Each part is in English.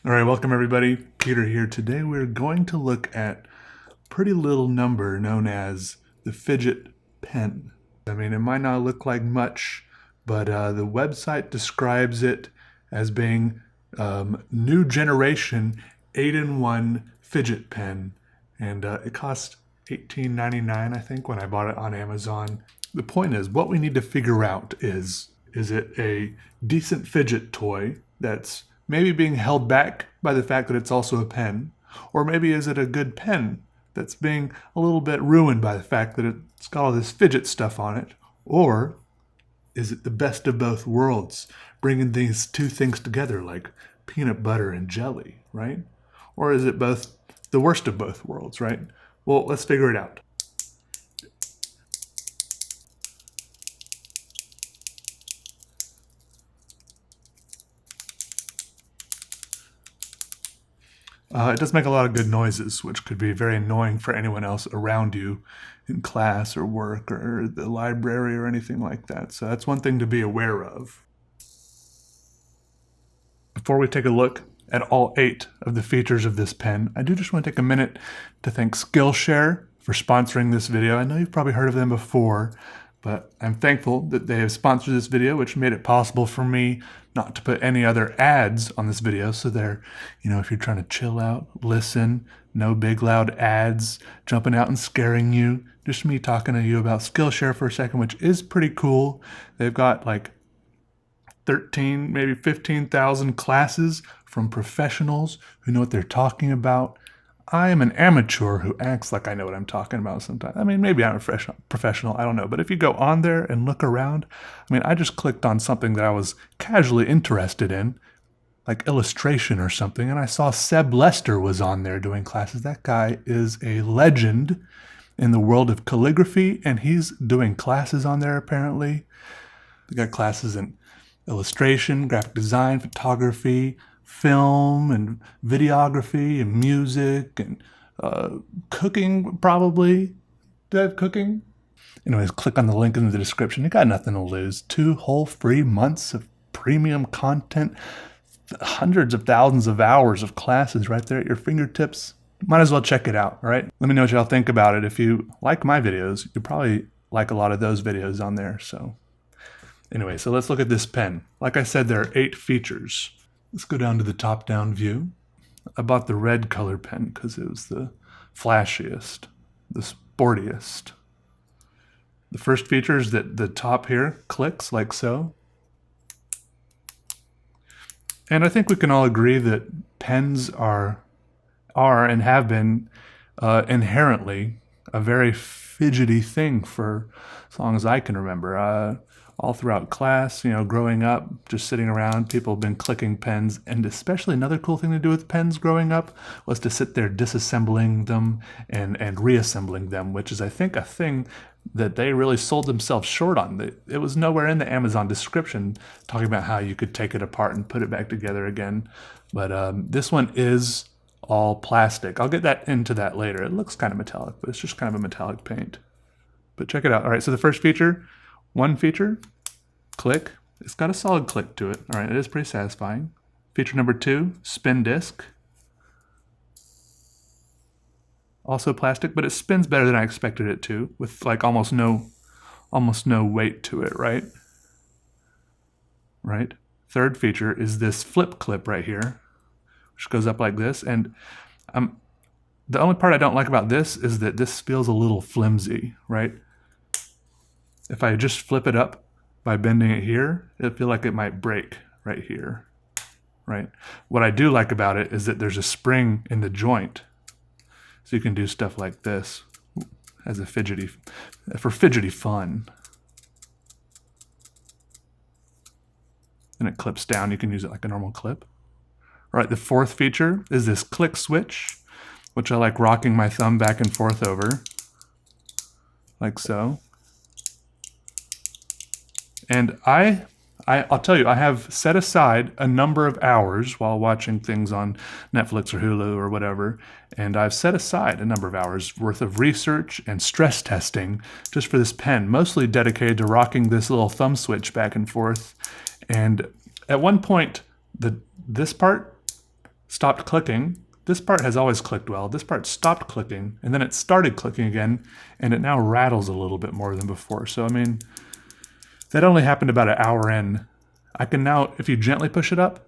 All right, welcome everybody. Peter here. Today we're going to look at a pretty little number known as the Fidget Pen. I mean, it might not look like much, but the website describes it as being new generation 8-in-1 Fidget Pen, and it cost $18.99, I think, when I bought it on Amazon. The point is, what we need to figure out is it a decent fidget toy that's maybe being held back by the fact that it's also a pen? Or maybe is it a good pen that's being a little bit ruined by the fact that it's got all this fidget stuff on it? Or is it the best of both worlds, bringing these two things together like peanut butter and jelly, right? Or is it both the worst of both worlds, right? Well, let's figure it out. It does make a lot of good noises, which could be very annoying for anyone else around you in class or work or the library or anything like that. So that's one thing to be aware of. Before we take a look at all 8 of the features of this pen, I do just want to take a minute to thank Skillshare for sponsoring this video. I know you've probably heard of them before, but I'm thankful that they have sponsored this video, which made it possible for me not to put any other ads on this video. So they're, if you're trying to chill out, listen, no big loud ads jumping out and scaring you, just me talking to you about Skillshare for a second, which is pretty cool. They've got like 13, maybe 15,000 classes from professionals who know what they're talking about. I am an amateur who acts like I know what I'm talking about sometimes. I mean, maybe I'm a professional, I don't know. But if you go on there and look around, I just clicked on something that I was casually interested in, like illustration or something, and I saw Seb Lester was on there doing classes. That guy is a legend in the world of calligraphy, and he's doing classes on there apparently. They got classes in illustration, graphic design, photography, film and videography and music and cooking, probably. Do I have cooking? Anyways, click on the link in the description. You got nothing to lose. 2 whole free months of premium content, hundreds of thousands of hours of classes right there at your fingertips. Might as well check it out, all right? Let me know what y'all think about it. If you like my videos, you probably like a lot of those videos on there. So anyway, so let's look at this pen. Like I said, there are 8 features. Let's go down to the top-down view. I bought the red color pen because it was the flashiest, the sportiest. The first feature is that the top here clicks like so. And I think we can all agree that pens are and have been inherently a very fidgety thing for as long as I can remember. All throughout class, growing up, just sitting around, people have been clicking pens. And especially another cool thing to do with pens growing up was to sit there disassembling them and reassembling them, which is, I think, a thing that they really sold themselves short on. It was nowhere in the Amazon description talking about how you could take it apart and put it back together again. But this one is all plastic. I'll get into that later. It looks kind of metallic, but it's just kind of a metallic paint. But check it out. All right, so the first feature, one feature, click. It's got a solid click to it. All right, it is pretty satisfying. Feature number 2, spin disc. Also plastic, but it spins better than I expected it to, with like almost no weight to it, right? Right. Third feature is this flip clip right here, which goes up like this. And the only part I don't like about this is that this feels a little flimsy, right? If I just flip it up by bending it here, it'll feel like it might break right here, right? What I do like about it is that there's a spring in the joint. So you can do stuff like this as for fidgety fun. And it clips down. You can use it like a normal clip. All right, the fourth feature is this click switch, which I like rocking my thumb back and forth over, like so. And I'll tell you, I have set aside a number of hours while watching things on Netflix or Hulu or whatever, and I've set aside a number of hours worth of research and stress testing just for this pen, mostly dedicated to rocking this little thumb switch back and forth. And at one point, this part stopped clicking. This part has always clicked well. This part stopped clicking, and then it started clicking again, and it now rattles a little bit more than before. So, I mean, that only happened about an hour in. I can now, if you gently push it up,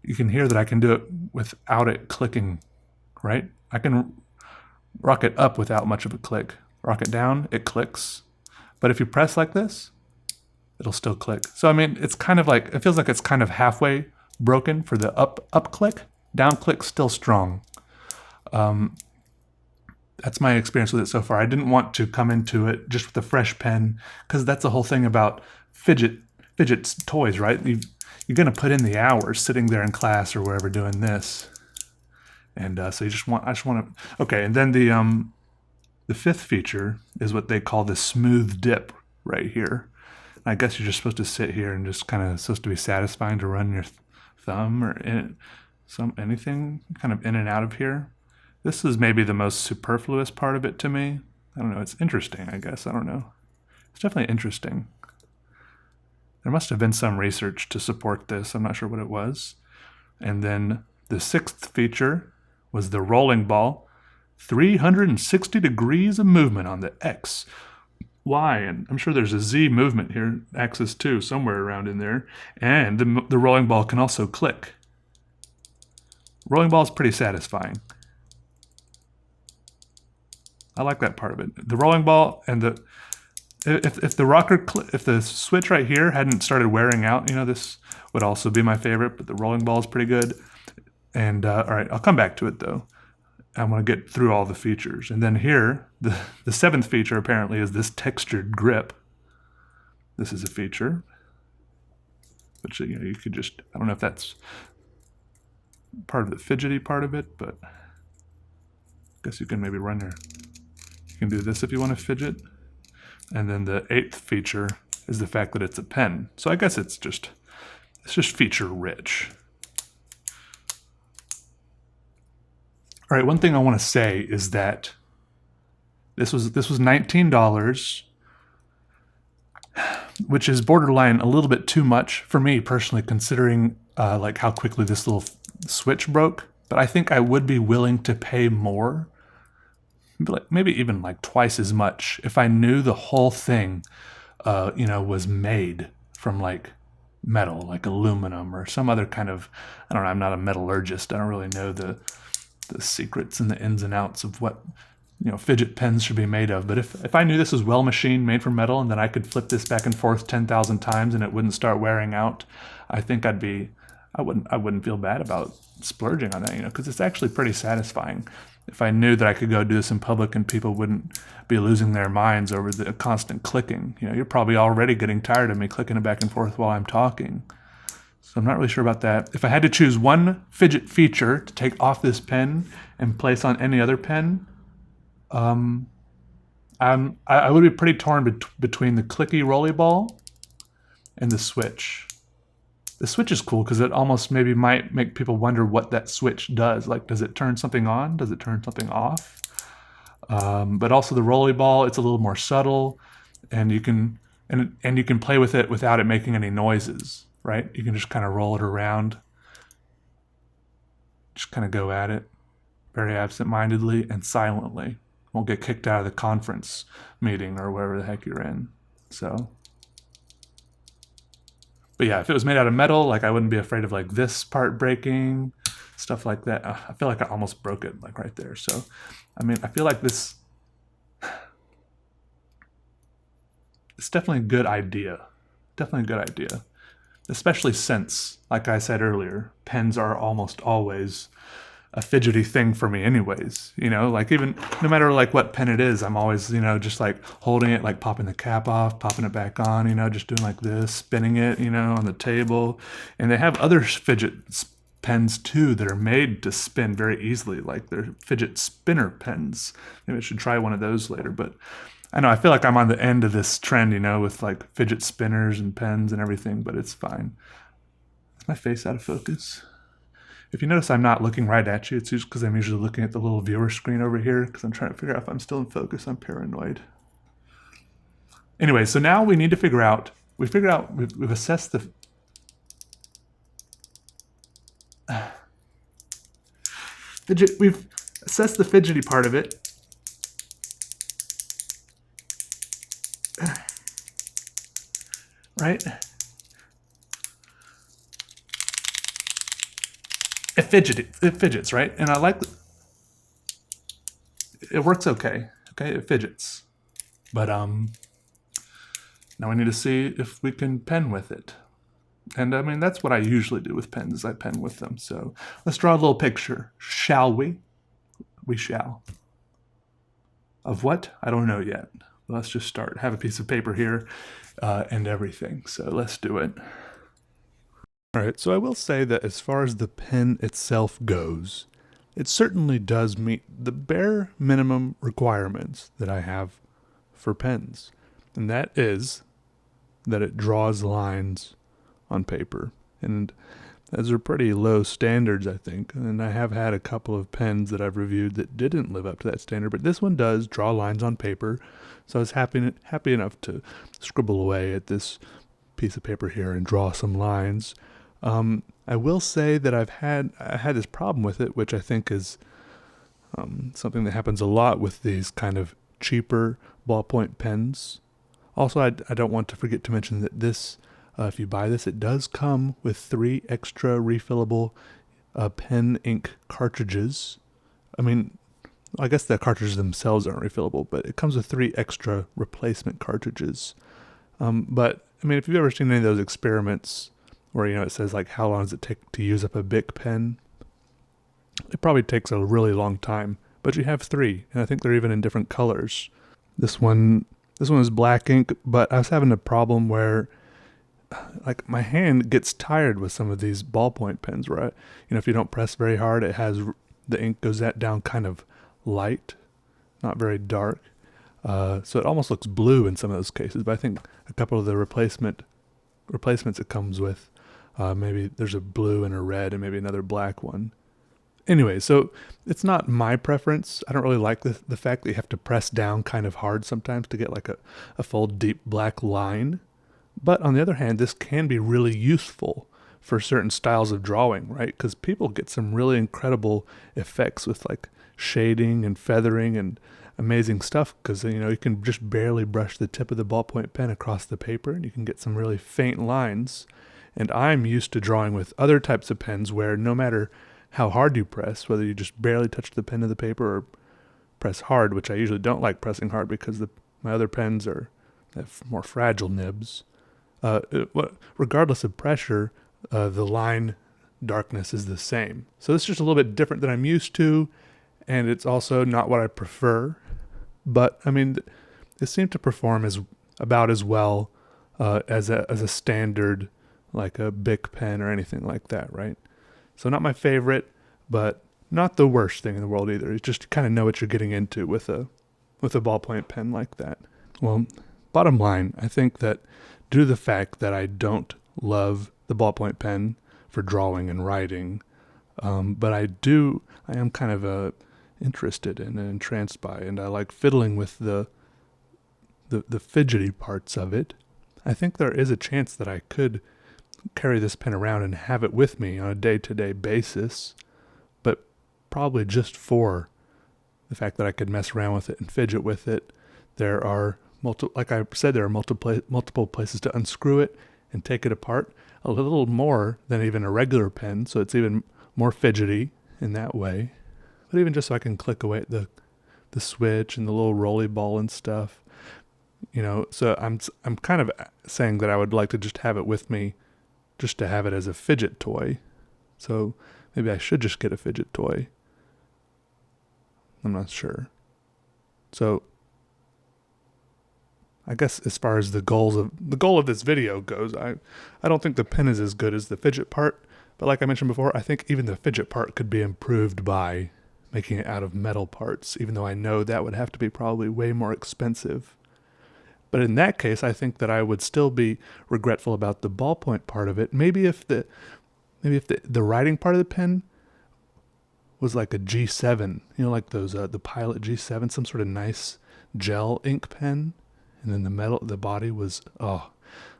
you can hear that I can do it without it clicking, right? I can rock it up without much of a click. Rock it down, it clicks. But if you press like this, it'll still click. So, I mean, it's kind of like, it feels like it's kind of halfway broken for the up click. Down click still strong. That's my experience with it so far. I didn't want to come into it just with a fresh pen, because that's the whole thing about fidget toys, right? You're going to put in the hours sitting there in class or wherever doing this, and so I just want to. Okay, and then the fifth feature is what they call the smooth dip right here. I guess you're just supposed to sit here and just kind of supposed to be satisfying to run your thumb or anything kind of in and out of here. This is maybe the most superfluous part of it to me. I don't know. It's interesting, I guess. I don't know. It's definitely interesting. There must have been some research to support this. I'm not sure what it was. And then the sixth feature was the rolling ball. 360 degrees of movement on the X, Y, and I'm sure there's a Z movement here, axis too, somewhere around in there. And the rolling ball can also click. Rolling ball is pretty satisfying. I like that part of it. The rolling ball and if the switch right here hadn't started wearing out, this would also be my favorite. But the rolling ball is pretty good. And all right, I'll come back to it though. I want to get through all the features. And then here, the seventh feature apparently is this textured grip. This is a feature, which you could just, I don't know if that's part of the fidgety part of it, but I guess you can maybe you can do this if you want to fidget. And then the eighth feature is the fact that it's a pen. So I guess it's just feature rich. All right, one thing I want to say is that this was $19, which is borderline a little bit too much for me personally, considering like how quickly this little switch broke. But I think I would be willing to pay more, maybe even like twice as much, if I knew the whole thing, was made from like metal, like aluminum or some other kind of, I don't know. I'm not a metallurgist. I don't really know the secrets and the ins and outs of what fidget pens should be made of. But if I knew this was well machined, made from metal, and then I could flip this back and forth 10,000 times and it wouldn't start wearing out, I think I wouldn't feel bad about splurging on that, because it's actually pretty satisfying. If I knew that I could go do this in public and people wouldn't be losing their minds over the constant clicking. You're probably already getting tired of me clicking it back and forth while I'm talking. So I'm not really sure about that. If I had to choose one fidget feature to take off this pen and place on any other pen, I would be pretty torn between the clicky rolly ball and the switch. The switch is cool because it almost maybe might make people wonder what that switch does. Like, does it turn something on? Does it turn something off? But also the rolly ball, it's a little more subtle, and you can play with it without it making any noises. Right? You can just kind of roll it around. Just kind of go at it very absent-mindedly and silently. Won't get kicked out of the conference meeting or wherever the heck you're in. So, but yeah, if it was made out of metal, like I wouldn't be afraid of like this part breaking, stuff like that. I feel like I almost broke it like right there. So, I mean, I feel like it's definitely a good idea. Definitely a good idea. Especially since, like I said earlier, pens are almost always a fidgety thing for me anyways. Like even no matter like what pen it is, I'm always, just like holding it, like popping the cap off, popping it back on, just doing like this, spinning it, on the table. And they have other fidget pens too that are made to spin very easily, like they're fidget spinner pens. Maybe I should try one of those later, but I know I feel like I'm on the end of this trend, with like fidget spinners and pens and everything, but it's fine. Is my face out of focus? If you notice I'm not looking right at you, it's just because I'm usually looking at the little viewer screen over here because I'm trying to figure out if I'm still in focus. I'm paranoid. Anyway, so now we need to figure out, we've assessed we've assessed the fidgety part of it. Right? It fidgets, right? And I like it works okay. Okay, it fidgets. But now we need to see if we can pen with it. And I mean, that's what I usually do with pens, is I pen with them. So let's draw a little picture, shall we? We shall. Of what? I don't know yet. Let's just start. Have a piece of paper here and everything. So let's do it. All right, so I will say that as far as the pen itself goes, it certainly does meet the bare minimum requirements that I have for pens. And that is that it draws lines on paper. And those are pretty low standards, I think. And I have had a couple of pens that I've reviewed that didn't live up to that standard, but this one does draw lines on paper. So I was happy enough to scribble away at this piece of paper here and draw some lines. I will say that I had this problem with it, which I think is something that happens a lot with these kind of cheaper ballpoint pens. Also, I don't want to forget to mention that this, if you buy this, it does come with 3 extra refillable pen ink cartridges. I mean, I guess the cartridges themselves aren't refillable, but it comes with 3 extra replacement cartridges. But I mean, if you've ever seen any of those experiments where, you know, it says like, how long does it take to use up a Bic pen? It probably takes a really long time, but you have 3, and I think they're even in different colors. This one is black ink, but I was having a problem where, like, my hand gets tired with some of these ballpoint pens, right? You know, if you don't press very hard, the ink goes down kind of light, not very dark. So it almost looks blue in some of those cases, but I think a couple of the replacements it comes with, maybe there's a blue and a red and maybe another black one. Anyway, so it's not my preference. I don't really like the fact that you have to press down kind of hard sometimes to get like a full deep black line. But on the other hand, this can be really useful for certain styles of drawing, right? Because people get some really incredible effects with like shading and feathering and amazing stuff, because, you know, you can just barely brush the tip of the ballpoint pen across the paper and you can get some really faint lines. And I'm used to drawing with other types of pens where no matter how hard you press, whether you just barely touch the pen to the paper or press hard, which I usually don't like pressing hard because my other pens have more fragile nibs. Regardless of pressure, the line darkness is the same. So it's just a little bit different than I'm used to, and it's also not what I prefer. But I mean, it seemed to perform about as well as a standard, like a Bic pen or anything like that, right? So not my favorite, but not the worst thing in the world either. It's just to kind of know what you're getting into with a ballpoint pen like that. Well, bottom line, I think that due to the fact that I don't love the ballpoint pen for drawing and writing, but I am kind of interested and entranced by, and I like fiddling with the fidgety parts of it. I think there is a chance that I could carry this pen around and have it with me on a day-to-day basis, but probably just for the fact that I could mess around with it and fidget with it. There are like I said, there are multiple places to unscrew it and take it apart, a little more than even a regular pen, so it's even more fidgety in that way. But even just so I can click away at the switch and the little rolly ball and stuff, you know. So I'm kind of saying that I would like to just have it with me, just to have it as a fidget toy. So maybe I should just get a fidget toy. I'm not sure. So I guess as far as the goal of this video goes, I don't think the pen is as good as the fidget part, but like I mentioned before, I think even the fidget part could be improved by making it out of metal parts, even though I know that would have to be probably way more expensive. But in that case, I think that I would still be regretful about the ballpoint part of it. Maybe if the writing part of the pen was like a G7, you know, like those the Pilot G7, some sort of nice gel ink pen, and then the body was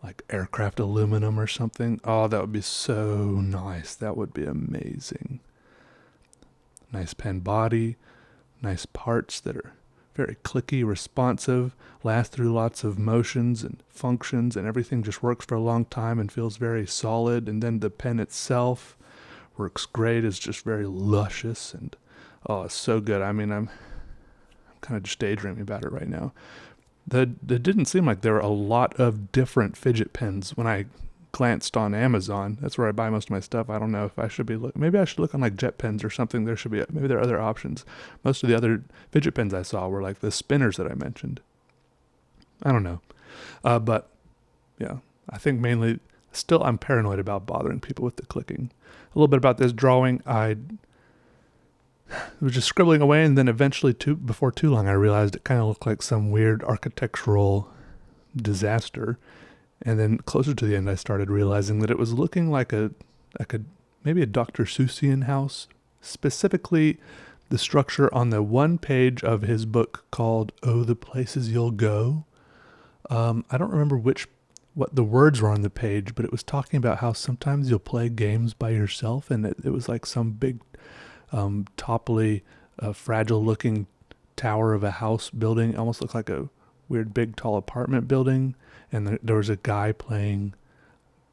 like aircraft aluminum or something. Oh, that would be so nice. That would be amazing. nice pen body, nice parts that are very clicky, responsive, last through lots of motions and functions, and everything just works for a long time and feels very solid. And then the pen itself works great. It's just very luscious, and oh, it's so good. I mean, I'm kind of just daydreaming about it right now. It didn't seem like there were a lot of different fidget pens when I glanced on Amazon. That's where I buy most of my stuff. I don't know if I should be maybe I should look on like Jet Pens or something. Maybe there are other options. Most of the other fidget pens I saw were like the spinners that I mentioned. I don't know. But yeah, I think mainly still I'm paranoid about bothering people with the clicking. A little bit about this drawing. I was just scribbling away, and then eventually before too long I realized it kind of looked like some weird architectural disaster. And then closer to the end, I started realizing that it was looking like maybe a Dr. Seussian house, specifically the structure on the one page of his book called "Oh, the Places You'll Go." I don't remember what the words were on the page, but it was talking about how sometimes you'll play games by yourself, and it was like some big, topply, fragile-looking tower of a house building. It almost looked like a weird, big, tall apartment building. And there was a guy playing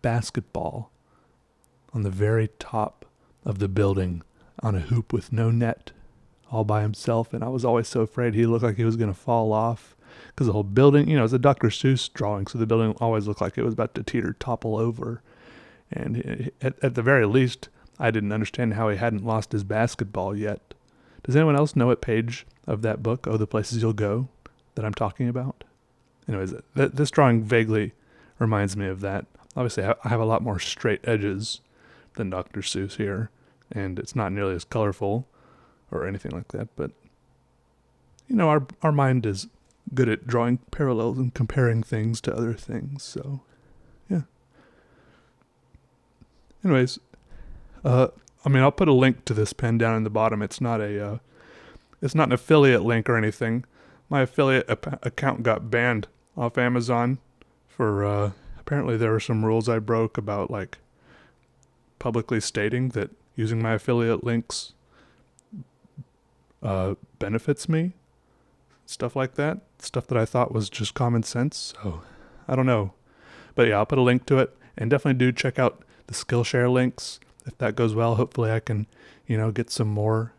basketball on the very top of the building on a hoop with no net, all by himself. And I was always so afraid he looked like he was going to fall off, because the whole building, it's a Dr. Seuss drawing, so the building always looked like it was about to topple over. And at the very least, I didn't understand how he hadn't lost his basketball yet. Does anyone else know what page of that book, "Oh, the Places You'll Go," that I'm talking about? Anyways, this drawing vaguely reminds me of that. Obviously, I have a lot more straight edges than Dr. Seuss here, and it's not nearly as colorful or anything like that, but, our mind is good at drawing parallels and comparing things to other things, so, yeah. Anyways, I'll put a link to this pen down in the bottom. It's not an affiliate link or anything. My affiliate account got banned off Amazon for, apparently there were some rules I broke about, like, publicly stating that using my affiliate links benefits me. Stuff like that. Stuff that I thought was just common sense. So, I don't know. But yeah, I'll put a link to it. And definitely do check out the Skillshare links. If that goes well, hopefully I can, get some more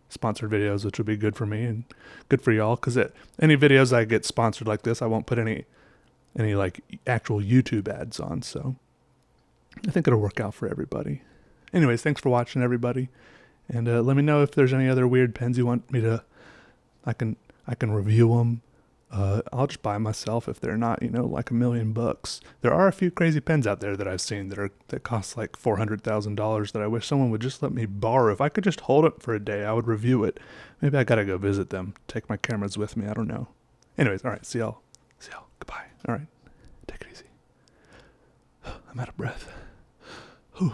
sponsored videos, which would be good for me and good for y'all, because any videos I get sponsored like this, I won't put any like actual YouTube ads on, so I think it'll work out for everybody. Anyways, thanks for watching, everybody, and let me know if there's any other weird pens you want me to I can review them. I'll just buy them myself if they're not, like $1 million. There are a few crazy pens out there that I've seen that cost like $400,000 that I wish someone would just let me borrow. If I could just hold it for a day, I would review it. Maybe I gotta go visit them. Take my cameras with me. I don't know. Anyways, all right. See y'all. Goodbye. All right. Take it easy. I'm out of breath. Whew.